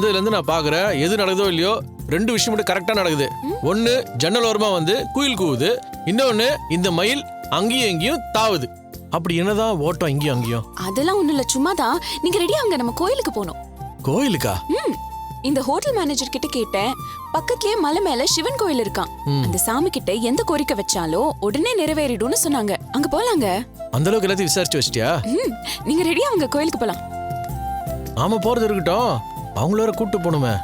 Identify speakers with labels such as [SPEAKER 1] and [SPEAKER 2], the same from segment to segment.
[SPEAKER 1] வந்ததுலேருந்து நான் பார்க்குறேன், எது நடக்குதோ இல்லையோ 2 விஷயம் மட்டும் கரெக்டாக நடக்குது. ஒன்று ஜன்னல் ஓரமாக வந்து குயில் கூவுது, இன்னொன்று இந்த மயில் அங்கேயும் எங்கேயும் தாவுது. அப்படி என்னதான் ஓட்டம் இங்கேயும் அங்கேயும்?
[SPEAKER 2] அதெல்லாம் ஒண்ணும் இல்ல, சும்மாதான். நீங்க ரெடி ஆகுங்க, நம்ம கோயிலுக்கு போகணும்.
[SPEAKER 1] கோயிலுக்கா?
[SPEAKER 2] இந்த ஹோட்டல் மேனேஜர் கிட்ட கேட்டேன், பக்கத்துலயே மலை மேல சிவன் கோயில் இருக்கான். அந்த சாமி கிட்ட எந்த கோரிக்கை வச்சாலும் உடனே நிறைவேறிடும்னு சொன்னாங்க. அங்க போலாங்க.
[SPEAKER 1] அந்த அளவுக்கு எல்லாத்தையும் விசாரிச்சு வச்சிட்டியா?
[SPEAKER 2] நீங்க ரெடி ஆகுங்க, கோயிலுக்கு போலாம்.
[SPEAKER 1] ஆமா, போறது இருக்கட்டும், அவங்கள கூட்டு போகணுமே.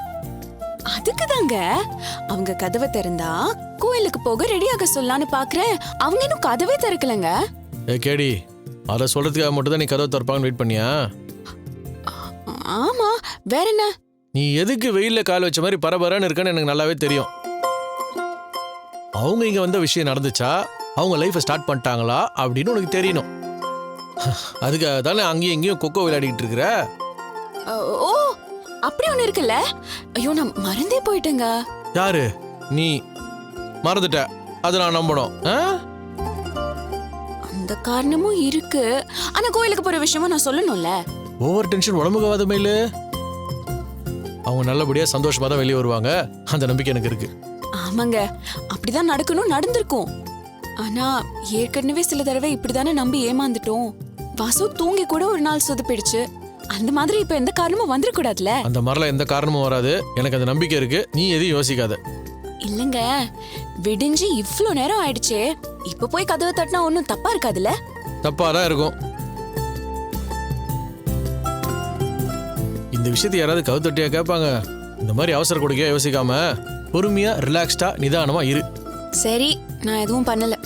[SPEAKER 2] அதுக்குதாங்க அவங்க கதவை திறந்தா கோயிலுக்கு போக ரெடியாக சொல்லலான்னு பாக்குறேன். அவங்க இன்னும் கதவே திறக்கலங்க.
[SPEAKER 1] கேடி, அதை சொல்றதுக்காக மட்டும் தான் நீ கதவை திறப்பாங்கன்னு வெயிட் பண்ணியா?
[SPEAKER 2] ஆமா, வேற என்ன?
[SPEAKER 1] நீ எதுக்கு வெயில்ல கால் வச்ச மாதிரி பரபரன்னு இருக்கன்னு எனக்கு நல்லாவே தெரியும். அவங்க இங்க வந்த விஷயம் நடந்துச்சா, அவங்க லைஃபை ஸ்டார்ட் பண்ணிட்டாங்களா அப்படின்னு உனக்கு தெரியணும். அதுக்காக தானே அங்கேயும் எங்கேயும் கொக்கோ விளையாடிட்டு இருக்கிற.
[SPEAKER 2] ஓ, அப்படி ஒண்ணு இருக்குல்ல. ஐயோ, நான் மறந்தே போயிட்டேங்க.
[SPEAKER 1] யாரு நீ? மறந்துட்ட, அதை நான் நம்பணும்.
[SPEAKER 2] அந்த காரணமும் இருக்கு. ஆனா கோயிலுக்கு போற விஷயமா நான் சொல்லணும்ல.
[SPEAKER 1] ஓவர் டென்ஷன் உடம்புக்கு வாதமே இல்ல. அவங்க நல்லபடியா சந்தோஷமா தான் வெளியே வருவாங்க, அந்த நம்பிக்கை எனக்கு இருக்கு.
[SPEAKER 2] ஆமாங்க, அப்படிதான் நடக்கணும், நடந்திருக்கும். ஆனா ஏற்கனவே சில தடவை இப்படிதானே நம்பி ஏமாந்துட்டோம். வாசு தூங்கி கூட ஒரு நாள் சொதுப்பிடுச்சு. அந்த மாதிரி இப்ப எந்த காரணமும் வந்துடக்கூடாதுல.
[SPEAKER 1] அந்த மாதிரிலாம் எந்த காரணமும் வராது, எனக்கு அந்த நம்பிக்கை இருக்கு. நீ எதையும் யோசிக்காத.
[SPEAKER 2] இல்லங்க, விடிஞ்சு இவ்ளோ நேரம் ஆயிடுச்சே, இப்ப போய் கதவை தட்டினா ஒன்னும் தப்பா இருக்காதுல்ல?
[SPEAKER 1] தப்பாதான் இருக்கும். இந்த விஷயத்தை யாராவது கவு தட்டியா கேட்பாங்க? இந்த மாதிரி அவசர கொடுக்கையா யோசிக்காம பொறுமையா ரிலாக்ஸ்டா நிதானமா இரு.
[SPEAKER 2] சரி, நான் எதுவும் பண்ணல.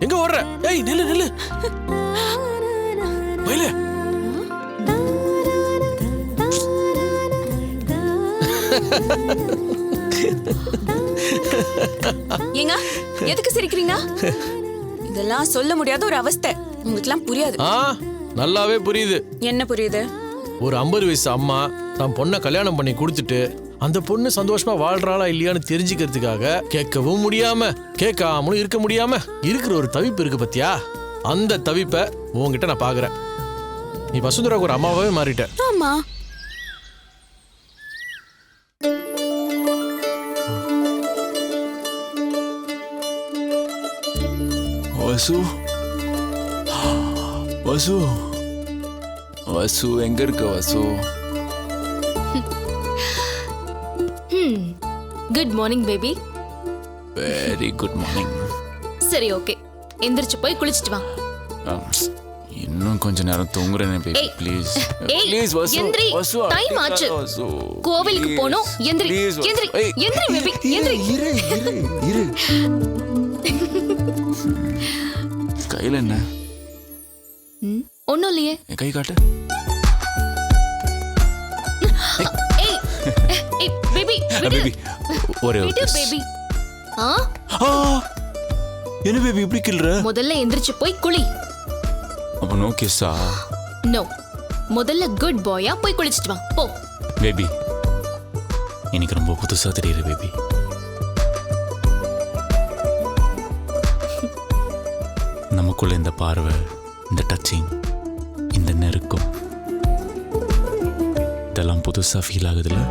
[SPEAKER 1] எங்க ஓடுற? ஏய், நில்லு நில்லு. மயிலே.
[SPEAKER 2] ஏங்க, எதுக்கு சிரிக்கிறீங்க? இதெல்லாம் சொல்ல முடியாத ஒரு அவஸ்தை. உங்களுக்குலாம் புரியாது.
[SPEAKER 1] நல்லாவே புரியுது.
[SPEAKER 2] என்ன புரியுது?
[SPEAKER 1] ஒரு 50 வயசு அம்மா தான் பொண்ணை கல்யாணம் பண்ணி கொடுத்துட்டு அந்த பொண்ணு சந்தோஷமா வாழ்றாளா இல்லையான்னு தெரிஞ்சுக்கிறதுக்காக கேட்கவும் முடியாம கேட்காமலும் இருக்க முடியாம இருக்கிற ஒரு தவிப்பு இருக்கு பத்தியா? அந்த தவிப்பை உன்கிட்ட நான் பாக்குறேன். நீ வசுந்தராவுக்கு ஒரு அம்மாவே மாறிட்ட.
[SPEAKER 2] ஆமா.
[SPEAKER 3] வசு, வசு, வசு எங்க இருக்க Vasu?
[SPEAKER 4] Good morning baby.
[SPEAKER 3] Very good morning.
[SPEAKER 4] சரி, ஓகே, எந்திரிச்சு போய் குளிச்சிட்டு வா.
[SPEAKER 3] இன்னும் கொஞ்ச நேரம் தூங்குறேனே பேபி, ப்ளீஸ் ப்ளீஸ் வசு.
[SPEAKER 4] எந்திரி, டைம் ஆச்சு. கோவிலுக்கு போணும். எந்திரி எந்திரி எந்திரி பேபி, எந்திரி.
[SPEAKER 3] இரு இரு இரு. கையில என்ன?
[SPEAKER 4] ஒண்ணும் இல்லையே.
[SPEAKER 3] கை காட்டு.
[SPEAKER 4] ஏய் ஏய் பேபி,
[SPEAKER 3] பேபி ஒரே
[SPEAKER 4] விடு பேபி.
[SPEAKER 3] என்ன பேபி இப்படி கில்ற?
[SPEAKER 4] முதல்ல எந்திரிச்சு போய் குளி.
[SPEAKER 3] அப்ப நோ கிஸ்ஸா?
[SPEAKER 4] நோ, முதல்ல குட் பாயா போய் குளிச்சிட்டு வா போ.
[SPEAKER 3] பேபி, எனக்கு ரொம்ப புதுசா தெரியுது பேபி. நமக்குள்ள இந்த பார்வை, இந்த டச்சிங், இந்த நெருக்கம், இதெல்லாம் புதுசா ஃபீல் ஆகுதுல்ல?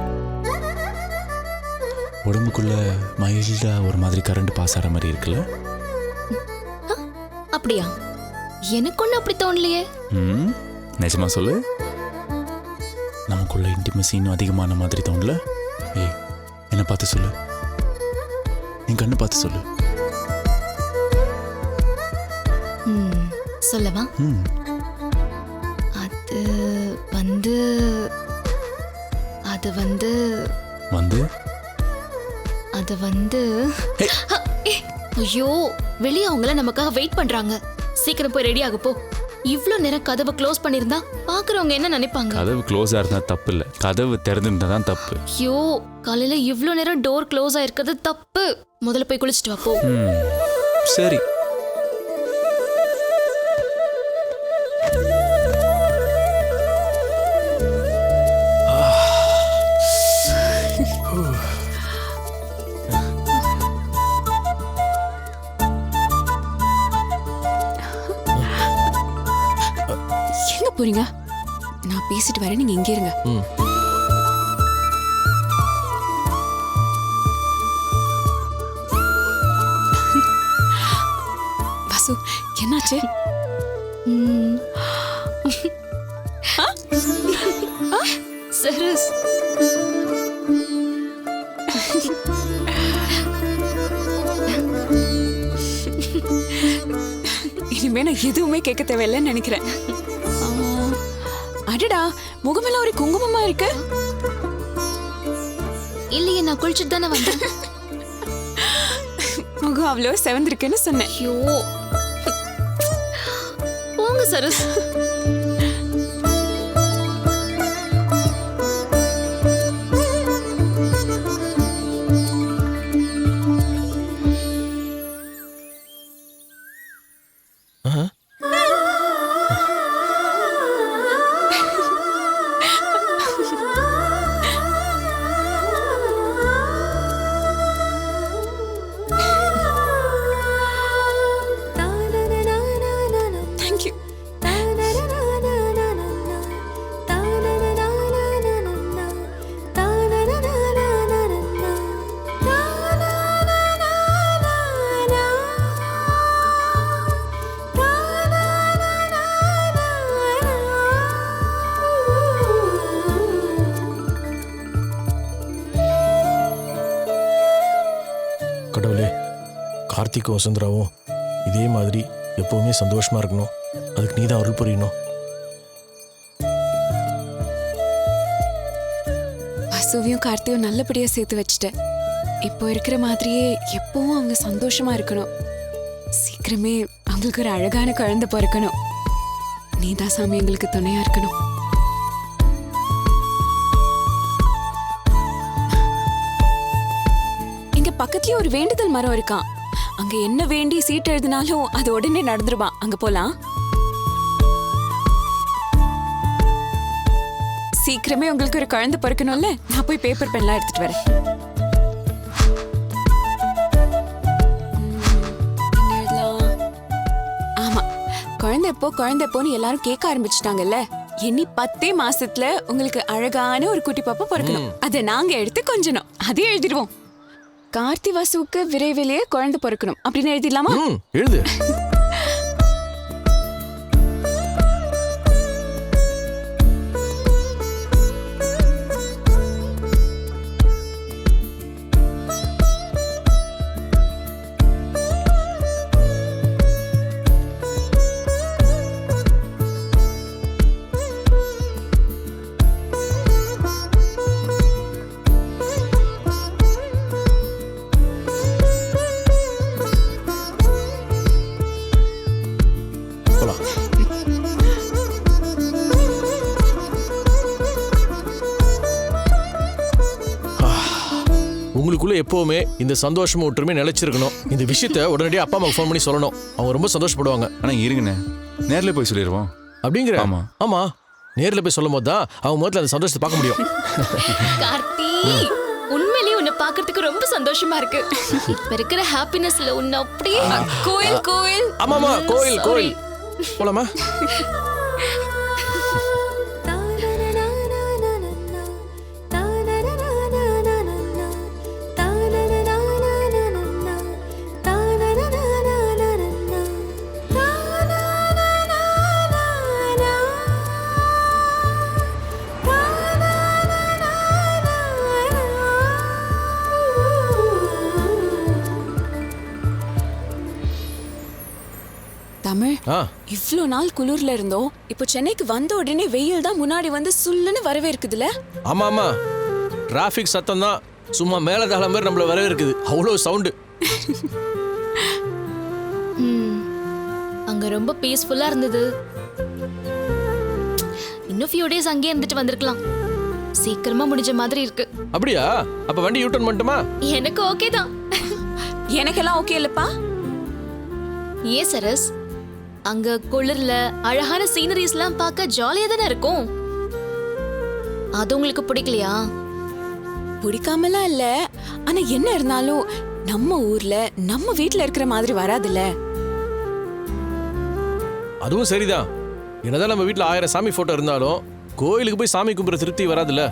[SPEAKER 3] உடம்புக்குள்ள மைல்டா ஒரு மாதிரி கரண்ட் பாஸ் ஆகிற மாதிரி இருக்குல்ல?
[SPEAKER 4] அப்படியா? எனக்கு ஒன்றும் அப்படி தோணலையே.
[SPEAKER 3] நிஜமா சொல்லு. நமக்குள்ள இன்டிமசி இன்னும் அதிகமான மாதிரி தோணல? ஏய், என்ன பார்த்து சொல்லு, என் கண்ணு பார்த்து சொல்லு.
[SPEAKER 4] சொல்லவா? அது வந்து அது வந்து
[SPEAKER 3] வந்து
[SPEAKER 4] அது வந்து ஐயோ, வெளியே அவங்கள நமக்காக வெயிட் பண்றாங்க. சீக்கிரம் போய் ரெடி ஆக போ. இவ்ளோ நேரம் கதவை க்ளோஸ் பண்ணிருந்தா பாக்குறவங்க என்ன நினைப்பாங்க?
[SPEAKER 3] கதவு க்ளோஸா இருந்தா தப்பு இல்ல, கதவு திறந்திருந்தா தான் தப்பு.
[SPEAKER 4] ஐயோ, காலையில இவ்ளோ நேரம் டோர் க்ளோஸ் ஆயிருக்கிறது தப்பு. முதல்ல போய் குளிச்சிட்டு வா போ.
[SPEAKER 3] சரி.
[SPEAKER 2] எங்க போறீங்க? நான் பேசிட்டு வரேன், நீங்க இங்கே இருங்க. வாசு, என்னாச்சு?
[SPEAKER 4] சரஸ்,
[SPEAKER 2] இனிமே நான் எதுவுமே கேட்க தேவையில்லைன்னு நினைக்கிறேன். அடடா, முகமெல்லாம் ஒரு குங்குமமா இருக்கு.
[SPEAKER 4] இல்லையே, நான் குளிச்சிட்டு தானே வந்தேன்.
[SPEAKER 2] முகம் அவ்வளோ செவந்திருக்குன்னு சொன்னேன்.
[SPEAKER 4] ஐயோ, போங்க சரஸ்.
[SPEAKER 1] கடவுளே, கார்த்திக்கும் வசுந்தராவும் இதே மாதிரி எப்பவுமே சந்தோஷமா இருக்கணும். அதுக்கு நீ தான் அருள் புரியணும்.
[SPEAKER 2] வசுவையும் கார்த்தியும் நல்லபடியா சேர்த்து வச்சுட்டேன். இப்போ இருக்கிற மாதிரியே எப்பவும் அவங்க சந்தோஷமா இருக்கணும். சீக்கிரமே அவங்களுக்கு ஒரு அழகான குழந்தை பிறக்கணும். நீதான் சாமி எங்களுக்கு துணையா இருக்கணும். இங்க பக்கத்துலயே ஒரு வேண்டுதல் மரம் இருக்கான். அங்க என்ன வேண்டி சீட் எழுதினாலும் அது உடனே நடந்துருமா. அங்க போலாம். சீக்கிரமே உங்களுக்கு ஒரு குழந்தை பிறக்கணும்ல. நான் போய் பேப்பர் பென்லாம் எடுத்துட்டு வரேன். என்ன எழுதலாம்? ஆமா, குழந்தை எப்போன்னு எல்லாரும் கேட்க ஆரம்பிச்சிட்டாங்கல்ல. இனி 10 மாசத்துல உங்களுக்கு அழகான ஒரு குட்டி பாப்பா பிறக்கணும். அதை நாங்க எடுத்து கொஞ்சணும். அதே எழுதிடுவோம். கார்த்தி வாசுவுக்கு விரைவிலேயே குழந்தை பிறக்கணும் அப்படின்னு எழுதிடலாமா?
[SPEAKER 1] எழுது. உங்களுக்குள்ள எப்பவுமே இந்த சந்தோஷமும் ஒற்றுமை நிலைச்சிருக்கணும். இந்த விஷயத்த உடனடியாக அப்பா அம்மாவுக்கு ஃபோன் பண்ணி சொல்லணும். அவங்க ரொம்ப சந்தோஷப்படுவாங்க.
[SPEAKER 3] ஆனா இருங்கண்ணே, நேர்ல போய் சொல்லிடுவோம்.
[SPEAKER 1] அப்படிங்கிற?
[SPEAKER 3] ஆமா
[SPEAKER 1] ஆமா, நேர்ல போய் சொல்லும் போது தான் அவங்க முதல்ல அந்த சந்தோஷத்தை பார்க்க முடியும்.
[SPEAKER 4] கார்த்தி, உண்மையிலேயே உன்னை பார்க்கிறதுக்கு ரொம்ப சந்தோஷமா இருக்கு. இப்ப இருக்கிற ஹாப்பினஸ்ல உன்னை அப்படியே கோயில்.
[SPEAKER 1] ஆமாமா, கோயில் போலாமா?
[SPEAKER 2] தமிழ், இவ்ளோ நாள் குளிர்ல இருந்தோம். இப்போ சென்னைக்கு வந்த உடனே வெயில் தான் முன்னாடி வந்து சுல்லுன்னு வரவேற்குதுல.
[SPEAKER 1] ஆமா, டிராஃபிக் சத்தம் தான் சும்மா மேலதாள மாதிரி நம்மள வரவேற்குது. அவ்வளோ சவுண்டு.
[SPEAKER 4] அங்க ரொம்ப பீஸ்ஃபுல்லா இருந்தது. இன்னும் ஃபியூ டேஸ் அங்கேயே இருந்துட்டு வந்திருக்கலாம். சீக்கிரமா முடிஞ்ச மாதிரி இருக்கு.
[SPEAKER 1] அப்படியா? அப்ப வண்டி யூ டர்ன் பண்ணட்டுமா?
[SPEAKER 4] எனக்கு ஓகே தான்.
[SPEAKER 2] எனக்கெல்லாம் ஓகே இல்லப்பா.
[SPEAKER 4] ஏன் சரஸ், அங்க குளிர்ல அழகான சீனரிஸ்லாம் பார்க்க ஜாலியா தானே இருக்கும். அது உங்களுக்கு பிடிக்கலையா?
[SPEAKER 2] பிடிக்காமலாம் இல்ல, ஆனா என்ன இருந்தாலும் நம்ம ஊர்ல நம்ம வீட்ல இருக்கிற மாதிரி வராதுல்ல.
[SPEAKER 1] அதுவும் சரிதான். என்னதான் நம்ம வீட்ல 1000 சாமி போட்டோ இருந்தாலும் கோயிலுக்கு போய் சாமி கும்பிட்ற திருப்தி வராதுல்ல.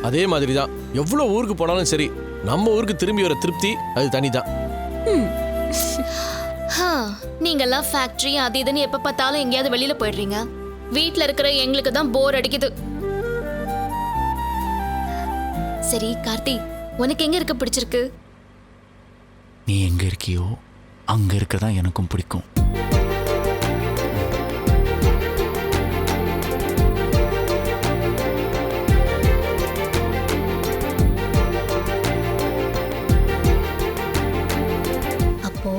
[SPEAKER 1] அதே மாதிரி தான் எவ்வளவு ஊருக்கு போனாலும் சரி, நம்ம ஊருக்கு திரும்பி வர திருப்தி அது தனிதான்.
[SPEAKER 4] நீங்கெல்லாம் ஃபேக்டரி அது இதுன்னு எப்ப பார்த்தாலும் எங்கேயாவது வெளியில போயிடுறீங்க. வீட்ல இருக்கிற எங்களுக்கு தான் போர் அடிக்குது. சரி கார்த்தி, உனக்கு எங்க இருக்க பிடிச்சிருக்கு?
[SPEAKER 3] நீ எங்க இருக்கியோ அங்க இருக்கதான் எனக்கும் பிடிக்கும்.
[SPEAKER 4] அப்போ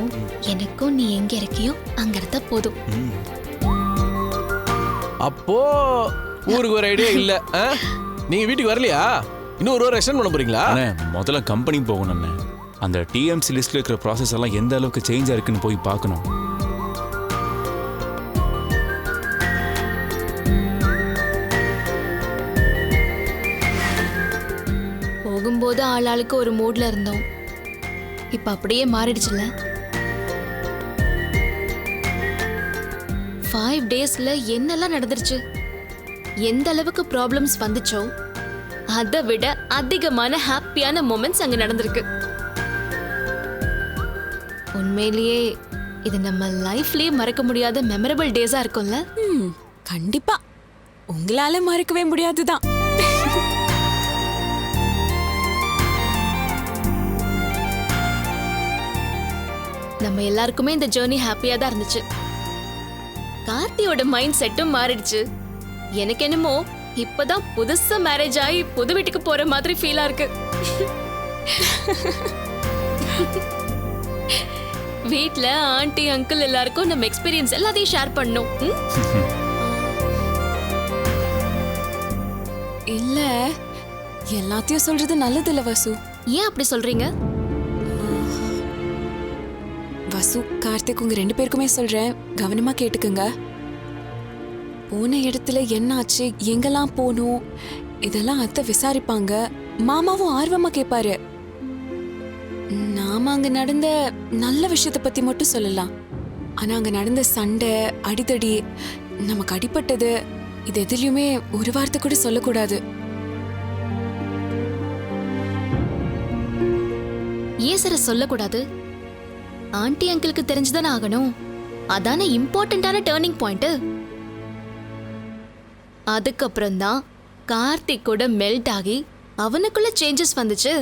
[SPEAKER 4] எனக்கும் நீ எங்க இருக்கியோ அங்க இருந்தா போதும்.
[SPEAKER 1] அப்போ ஊருக்கு ஒரு ஐடியா இல்ல. நீங்க வீட்டுக்கு வரலையா? இன்னும் ஒரு எக்ஸ்டெண்ட் பண்ண போறீங்களா?
[SPEAKER 3] அண்ணே, முதல்ல கம்பெனி போகணும்ண்ணே. அந்த டிஎம்சி லிஸ்ட்ல இருக்கிற ப்ராசஸ் எல்லாம் எந்த அளவுக்கு சேஞ்ச் ஆயிருக்குன்னு போய் பார்க்கணும்.
[SPEAKER 4] போகும்போது ஆளாளுக்கு ஒரு மூட்ல இருந்தோம். இப்ப அப்படியே மாறிடுச்சுல. 5 டேஸ்ல என்னெல்லாம் நடந்துருச்சு, எந்த அளவுக்கு ப்ராப்ளம்ஸ் வந்துச்சோ அதை விட அதிகமான ஹாப்பியான மொமெண்ட்ஸ் அங்க நடந்திருக்கு. உண்மையிலேயே இது நம்ம லைஃப்லயே மறக்க முடியாத மெமரபிள் டேஸா இருக்கும்ல.
[SPEAKER 2] கண்டிப்பா உங்களால மறக்கவே முடியாதுதான்.
[SPEAKER 4] நம்ம எல்லாருக்குமே இந்த ஜேர்னி ஹாப்பியா தான் இருந்துச்சு. கார்த்தியோட மைண்ட் செட்டும் மாறிடுச்சு. எனக்கு என்னமோ இப்பதான் புதுசா மேரேஜ் ஆகி புது வீட்டுக்கு போற மாதிரி ஃபீலா இருக்கு. வீட்ல ஆண்டி அங்கிள் எல்லாருக்கும் நம்ம எக்ஸ்பீரியன்ஸ் எல்லாத்தையும் ஷேர் பண்ணோம்.
[SPEAKER 2] இல்ல, எல்லாத்தையும் சொல்றது நல்லது இல்ல வசு.
[SPEAKER 4] ஏன் அப்படி சொல்றீங்க?
[SPEAKER 2] வசு, கார்த்திக், உங்க 2 பேருக்குமே சொல்றேன், கவனமா கேட்டுக்குங்க. போன இடத்துல என்னாச்சு, எங்கெல்லாம் போனோம், இதெல்லாம் அத்தை விசாரிப்பாங்க. மாமாவும் ஆர்வமா கேட்பாரு. நாம அங்க நடந்த நல்ல விஷயத்த பத்தி மட்டும் சொல்லலாம். ஆனா அங்க நடந்த சண்டை, அடிதடி, நமக்கு அடிபட்டது, இது எதுலயுமே ஒரு வார்த்தை கூட சொல்லக்கூடாது.
[SPEAKER 4] ஏன் சார் சொல்லக்கூடாது? ஆண்டி அங்கிளுக்கு தெரிஞ்சுதானே ஆகணும். அதானே இம்பார்ட்டன்டான டேர்னிங் பாயிண்ட். அதுக்கப்புறம் தான் கார்த்திக் கூட மெல்ட் ஆகி அவனுக்குள்ள சேஞ்சஸ் வந்துச்சு.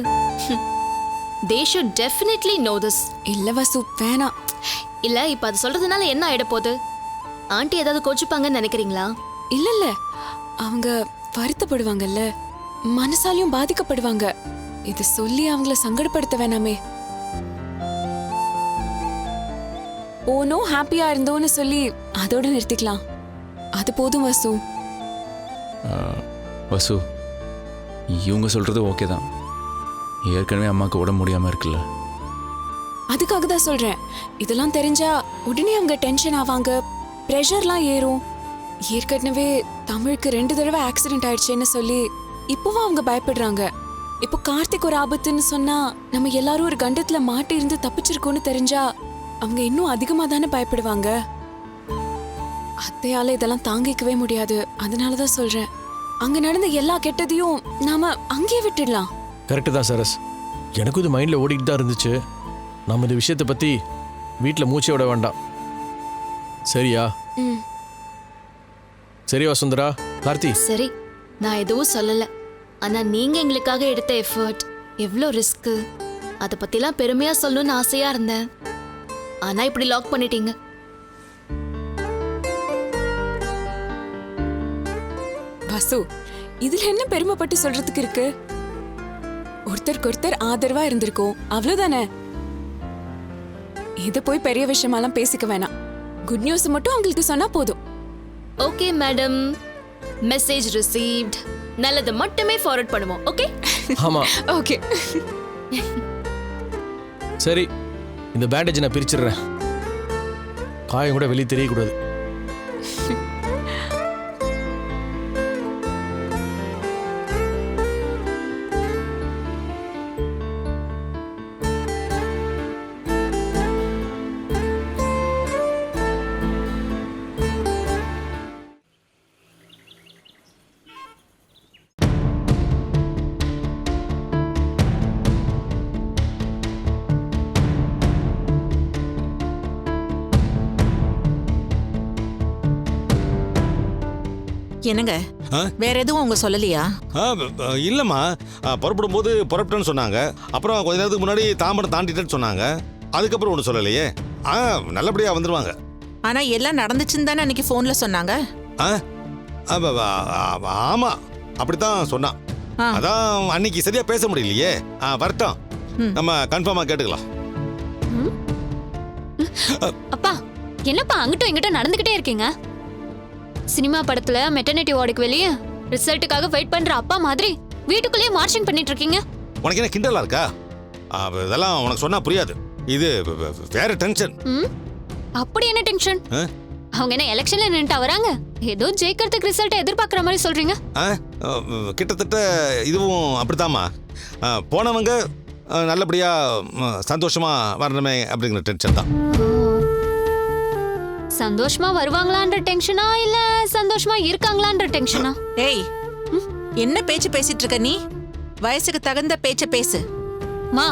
[SPEAKER 4] They should definitely know this.
[SPEAKER 2] இல்ல வசு, வேணாம்.
[SPEAKER 4] இல்ல, இப்ப அது சொல்றதுனால என்ன ஆயிட போகுது? ஆண்டி ஏதாவது கோச்சுப்பாங்கன்னு நினைக்கிறீங்களா?
[SPEAKER 2] இல்ல இல்ல, அவங்க வருத்தப்படுவாங்கல்ல, மனசாலையும் பாதிக்கப்படுவாங்க. இது சொல்லி அவங்கள சங்கடப்படுத்த வேணாமே. போனோம், ஹாப்பியா இருந்தோன்னு சொல்லி அதோட நிறுத்திக்கலாம். அது போதும் வசு.
[SPEAKER 3] வசு, இவங்க சொல்றது ஓகே தான். ஏற்கனவே அம்மாவுக்கு உடம்பு முடியாம இருக்குல்ல.
[SPEAKER 2] அதுக்காக தான் சொல்றேன். இதெல்லாம் தெரிஞ்சா உடனே அவங்க டென்ஷன் ஆவாங்க, பிரஷர்லாம் ஏறும். ஏற்கனவே தமிழுக்கு 2 தடவை ஆக்சிடென்ட் ஆயிடுச்சேன்னு சொல்லி இப்பவும் அவங்க பயப்படுறாங்க. இப்போ கார்த்திக் ஒரு ஆபத்துன்னு சொன்னா நம்ம எல்லாரும் ஒரு கண்டத்துல மாட்டி இருந்து தப்பிச்சிருக்கோன்னு தெரிஞ்சா அவங்க இன்னும் அதிகமா தானே பயப்படுவாங்க. அத்தையால இதெல்லாம் தாங்கிக்கவே முடியாது. அதனாலதான் சொல்றேன், அங்க நடந்த எல்லா கெட்டதையும் நாம அங்கேயே விட்டுடலாம்.
[SPEAKER 1] கரெக்டு தான் சரஸ். எனக்கும் இது மைண்டில் ஓடிட்டு தான் இருந்துச்சு. நம்ம இந்த விஷயத்தை பற்றி வீட்டில் மூச்சை விட வேண்டாம். சரியா? சரி வசுந்தரா, கார்த்தி.
[SPEAKER 4] சரி, நான் எதுவும் சொல்லல. ஆனா நீங்க எங்களுக்காக எடுத்த எஃபர்ட், எவ்வளோ ரிஸ்க், அதை பத்திலாம் பெருமையா சொல்லணும்னு ஆசையா இருந்தேன். ஆனா இப்படி லாக் பண்ணிட்டீங்க.
[SPEAKER 2] வசு, இதுல என்ன பெருமைப்பட்டு சொல்றதுக்கு இருக்கு? ஒருத்தருக்கு ஒருத்தர் ஆதரவா இருந்திருக்கோம், அவ்வளவுதானே. இத போய் பெரிய விஷயமாலாம் பேசிக்க வேணாம். குட் நியூஸ் மட்டும் அவங்களுக்கு சொன்னா போதும்.
[SPEAKER 4] Okay madam, message received. நல்லது மட்டுமே ஃபார்வர்ட் பண்ணுவோம். ஓகே
[SPEAKER 1] ஆமா
[SPEAKER 2] ஓகே.
[SPEAKER 1] சரி, இந்த பேண்டேஜ் நான் பிரிச்சிடுறேன். காயம் கூட வெளியே தெரியக்கூடாது.
[SPEAKER 5] என்னங்க வேற எதுவும் அவங்க சொல்லலையா?
[SPEAKER 6] இல்லம்மா, புறப்படும் போது புறப்பட்டேன்னு சொன்னாங்க. அப்புறம் கொஞ்ச நேரத்துக்கு முன்னாடி தாம்பரம் தாண்டிட்டேன்னு சொன்னாங்க. அதுக்கப்புறம் ஒன்றும் சொல்லலையே. நல்லபடியா வந்துருவாங்க.
[SPEAKER 5] ஆனா எல்லாம் நடந்துச்சுன்னு தானே அன்னைக்கு போன்ல சொன்னாங்க.
[SPEAKER 6] ஆமா, அப்படித்தான் சொன்னான். அதான் அன்னைக்கு சரியா பேச முடியலையே. வரட்டும், நம்ம கன்ஃபார்மா கேட்டுக்கலாம்.
[SPEAKER 7] அப்பா, என்னப்பா அங்கிட்டும் இங்கிட்டும் நடந்துகிட்டே இருக்கீங்க? சினிமா படத்துல மெட்டர்னிட்டி வார்டுக்கு வெளியே ரிசல்ட்டுக்காக வெயிட் பண்ற அப்பா மாதிரி வீட்டுக்குள்ளேயே மார்ச்சிங் பண்ணிட்டு இருக்கீங்க.
[SPEAKER 6] உனக்கு என்ன கிண்டலா இருக்கா? இதெல்லாம் உனக்கு சொன்னா புரியாது. இது வேற டென்ஷன்.
[SPEAKER 7] அப்படி என்ன டென்ஷன்? அவங்க என்ன எலெக்ஷன்ல நின்னுட்டா வராங்க? ஏதோ ஜெயிக்கிறதுக்கு ரிசல்ட் எதிர்பார்க்கற மாதிரி சொல்றீங்க.
[SPEAKER 6] கிட்டத்தட்ட இதுவும் அப்படித்தாம்மா. போனவங்க நல்லபடியா சந்தோஷமா வரணுமே அப்படிங்கிற டென்ஷன் தான்.
[SPEAKER 7] சந்தோஷமா வருவாங்களான்ற டென்ஷனா இல்ல சந்தோஷமா இருக்காங்களான்ற டென்ஷனா?
[SPEAKER 5] ஏய், என்ன பேச்சு பேசிட்டு இருக்க நீ? வயசுக்கு தகுந்த பேச்ச பேசு.
[SPEAKER 7] மா,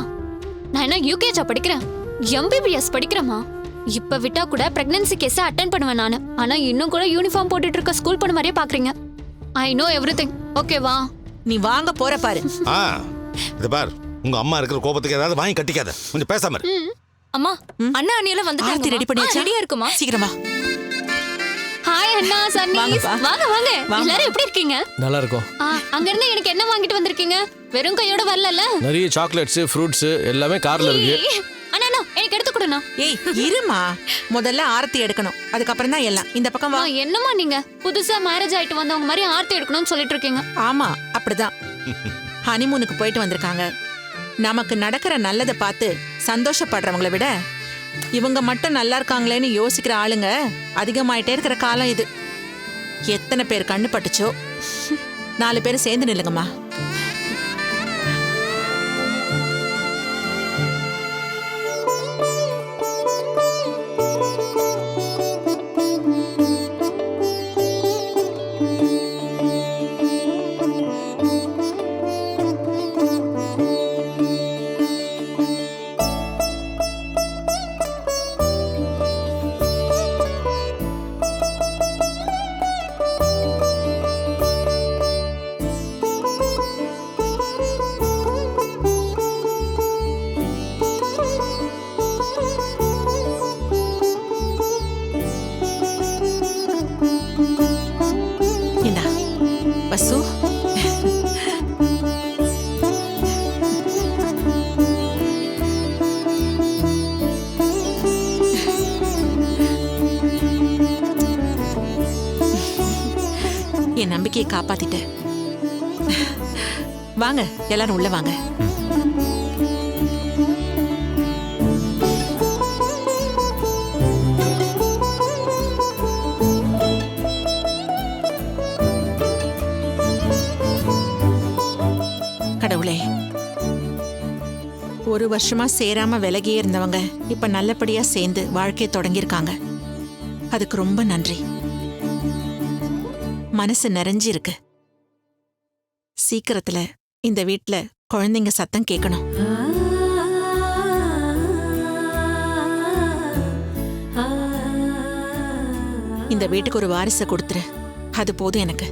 [SPEAKER 7] நான் என்ன யூகேஜா படிக்கிறேன், எம்பிபிஎஸ் படிக்கிறேமா. இப்ப விட்டா கூட பிரெக்னன்சி கேஸ் அட்டென்ட் பண்ணுவேன் நானு. ஆனா இன்னும் கூட யூனிஃபார்ம் போட்டுட்டு இருக்க ஸ்கூல் பொண்ணு மாதிரியே பாக்குறீங்க. I know everything. ஓகேவா?
[SPEAKER 5] நீ வாங்க போற பாரு.
[SPEAKER 6] இது பார், உங்க அம்மா இருக்கிற கோபத்துக்கு ஏதாவது வாங்கி கட்டிக்காத. கொஞ்சம் பேசாம இரு.
[SPEAKER 7] அம்மா, அண்ணா அண்ணியெல்லாம் வந்துட்டாங்க.
[SPEAKER 5] ஆர்த்தி ரெடி பண்ணியாச்சா?
[SPEAKER 7] ரெடியா இருக்குமா?
[SPEAKER 5] சீக்கிரமா.
[SPEAKER 7] ஹாய் அண்ணா, சன்னி. வாங்க வாங்க. எல்லாரும் எப்படி இருக்கீங்க?
[SPEAKER 1] நல்லா இருக்கும்.
[SPEAKER 7] அங்க இருந்து எனக்கு என்ன வாங்கிட்டு வந்திருக்கீங்க? வெறும் கையோட வரலல?
[SPEAKER 1] நிறைய சாக்லேட்ஸ், ஃப்ரூட்ஸ் எல்லாமே கார்ல இருக்கு.
[SPEAKER 7] அண்ணா அண்ணா, எனக்கு எடுத்து கொடுண்ணா.
[SPEAKER 5] ஏய் இருமா, முதல்ல ஆரத்தி எடுக்கணும், அதுக்கப்புறம் தான் எல்லாம். இந்த பக்கம் வா.
[SPEAKER 7] என்னம்மா நீங்க புதுசா மேரேஜ் ஆயிட்டு வந்தவங்க மாதிரி ஆர்த்தி எடுக்கணும்னு சொல்லிட்டு இருக்கீங்க?
[SPEAKER 5] ஆமா, அப்படிதான். ஹனிமூனுக்கு போயிட்டு வந்திருக்காங்க. நமக்கு நடக்கிற நல்லதை பார்த்து சந்தோஷப்படுறவங்களை விட இவங்க மட்டும் நல்லா இருக்காங்களேன்னு யோசிக்கிற ஆளுங்க அதிகமாயிட்டே இருக்கிற காலம் இது. எத்தனை பேர் கண்ணு பட்டுச்சோ. 4 பேர் சேர்ந்து நில்லுங்கம்மா. வசு, என் நம்பிக்கையை காப்பாத்திட்ட. வாங்க எல்லாரும் உள்ள வாங்க. கடவுளே, 1 வருஷமா சேராம விலகியே இருந்தவங்க இப்ப நல்லபடியா சேர்ந்து வாழ்க்கையை தொடங்கியிருக்காங்க. அதுக்கு ரொம்ப நன்றி. மனசு நிறைஞ்சு இருக்கு. சீக்கிரத்துல இந்த வீட்ல குழந்தைங்க சத்தம் கேட்கணும். இந்த வீட்டுக்கு ஒரு வாரிசை கொடுத்துரு, அது போதும் எனக்கு.